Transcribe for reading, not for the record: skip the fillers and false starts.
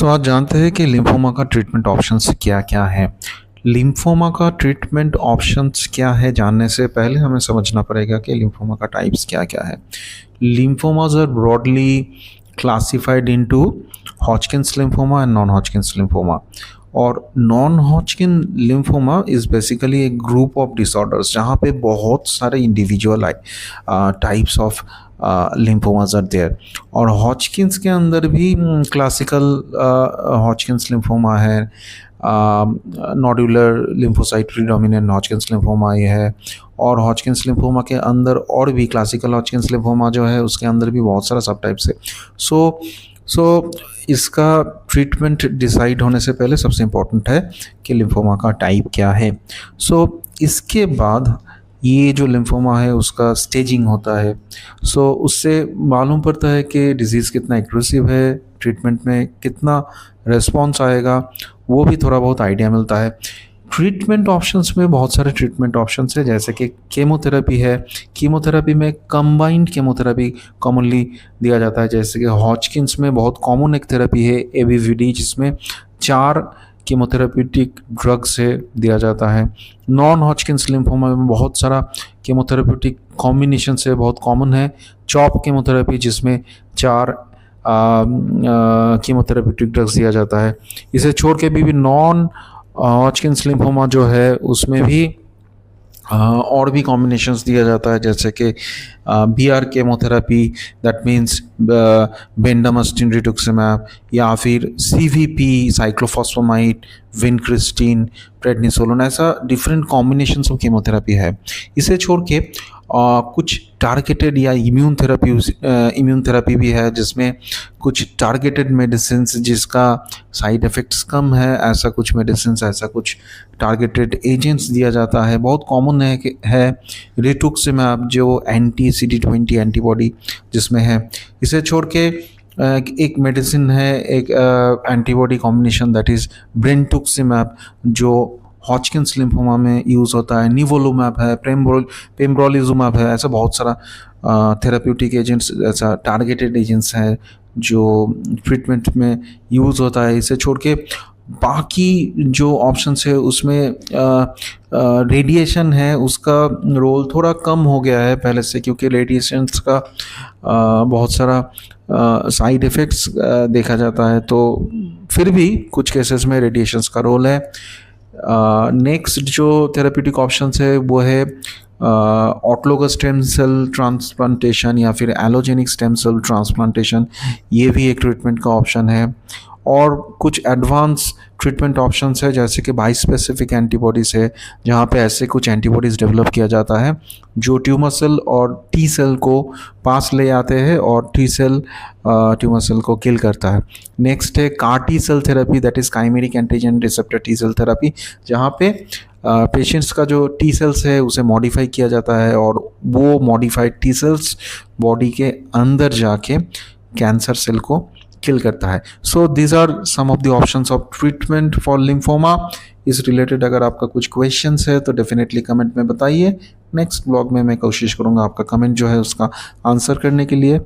सो आज जानते हैं कि लिम्फोमा का ट्रीटमेंट ऑप्शंस क्या-क्या है। लिम्फोमा का ट्रीटमेंट ऑप्शंस क्या है जानने से पहले हमें समझना पड़ेगा कि लिम्फोमा का टाइप्स क्या-क्या है। Lymphomas are broadly classified into Hodgkin's lymphoma and non-Hodgkin's lymphoma. और non-Hodgkin lymphoma is basically a group of disorders जहाँ पे बहुत सारे individual types of lymphomas are there. और हॉजकिन्स के अंदर भी क्लासिकल हॉजकिन्स लिम्फोमा है, nodular lymphocyte predominant Hodgkin's lymphoma ये है। और हॉजकिन्स लिम्फोमा के अंदर और भी क्लासिकल हॉजकिन्स लिम्फोमा जो है उसके अंदर भी बहुत सारा सब टाइप्स है। सो इसका ट्रीटमेंट डिसाइड होने से पहले सबसे इम्पोर्टेंट है कि लिम्फोमा का टाइप क्या है। इसके बाद ये जो लिम्फोमा है उसका स्टेजिंग होता है। उससे मालूम पड़ता है कि डिज़ीज़ कितना एग्रेसिव है, ट्रीटमेंट में कितना रिस्पॉन्स आएगा, वो भी थोड़ा बहुत आइडिया मिलता है। ट्रीटमेंट ऑप्शंस में बहुत सारे ट्रीटमेंट ऑप्शंस है, जैसे कि केमोथेरेपी है। कीमोथेरेपी में कंबाइंड केमोथेरेपी कॉमनली दिया जाता है, जैसे कि हॉजकिन्स में बहुत कॉमन एक थेरेपी है एबीवीडी, जिसमें 4 कीमोथेरेप्यूटिक ड्रग से दिया जाता है। नॉन हॉजकिन्स लिम्फोमा में बहुत सारा कीमोथेरेप्यूटिक कॉम्बिनेशन से बहुत कॉमन है चॉप कीमोथेरेपी, जिसमें 4 कीमोथेरेप्यूटिक ड्रग्स दिया जाता है। इसे छोड़ के भी नॉन हॉजकिन्स लिम्फोमा जो है उसमें भी और भी कॉम्बिनेशंस दिया जाता है, जैसे कि बीआर केमोथेरेपी, दैट मीन्स बेंडामास्टिन रिटुक्सिमैब, या फिर सीवीपी साइक्लोफॉस्फेमाइड, विनक्रिस्टिन, प्रेडनिसोलोन, ऐसा डिफरेंट कॉम्बिनेशंस ऑफ कीमोथेरेपी है। इसे छोड़ के कुछ टारगेटेड या इम्यून थेरेपी भी है, जिसमें कुछ टारगेटेड मेडिसिन जिसका साइड इफ़ेक्ट्स कम है, ऐसा कुछ मेडिसिन, ऐसा कुछ टारगेटेड एजेंट्स दिया जाता है। बहुत कॉमन है रिटुक्सिमैब जो एंटी CD20 एंटीबॉडी जिसमें है। इसे छोड़ के एक मेडिसिन है, एक एंटीबॉडी कॉम्बिनेशन, दैट इज़ ब्रेंटुक्सिमैब जो हॉजकिन्स लिम्फोमा में यूज़ होता है। निवोलुमैब है, पेम्ब्रोलिजुमैब है, ऐसा बहुत सारा थेरेप्यूटिक एजेंट्स, ऐसा टारगेटेड एजेंट्स हैं जो ट्रीटमेंट में यूज़ होता है। इसे छोड़ के बाकी जो ऑप्शंस है उसमें रेडिएशन है, उसका रोल थोड़ा कम हो गया है पहले से, क्योंकि रेडिएशंस का बहुत सारा साइड इफ़ेक्ट्स देखा जाता है, तो फिर भी कुछ केसेस में रेडिएशंस का रोल है। नेक्स्ट जो थेरेप्यूटिक ऑप्शंस है वो है ऑटोलोगस स्टेम सेल ट्रांसप्लांटेशन या फिर एलोजेनिक स्टेम सेल ट्रांसप्लांटेशन, ये भी एक ट्रीटमेंट का ऑप्शन है। और कुछ एडवांस ट्रीटमेंट ऑप्शंस है, जैसे कि बाइस्पेसिफिक एंटीबॉडीज़ है, जहाँ पे ऐसे कुछ एंटीबॉडीज़ डेवलप किया जाता है जो ट्यूमर सेल और टी सेल को पास ले आते हैं और टी सेल ट्यूमर सेल को किल करता है। नेक्स्ट है CAR T cell therapy, that is chimeric antigen receptor T cell therapy, जहाँ पे पेशेंट्स का जो टी सेल्स है उसे मॉडिफाई किया जाता है और वो मॉडिफाइड टी सेल्स बॉडी के अंदर जाके कैंसर सेल को किल करता है। So these are some of the options of treatment for lymphoma. इस रिलेटेड अगर आपका कुछ क्वेश्चंस है तो डेफिनेटली कमेंट में बताइए। नेक्स्ट ब्लॉग में मैं कोशिश करूँगा आपका कमेंट जो है उसका आंसर करने के लिए।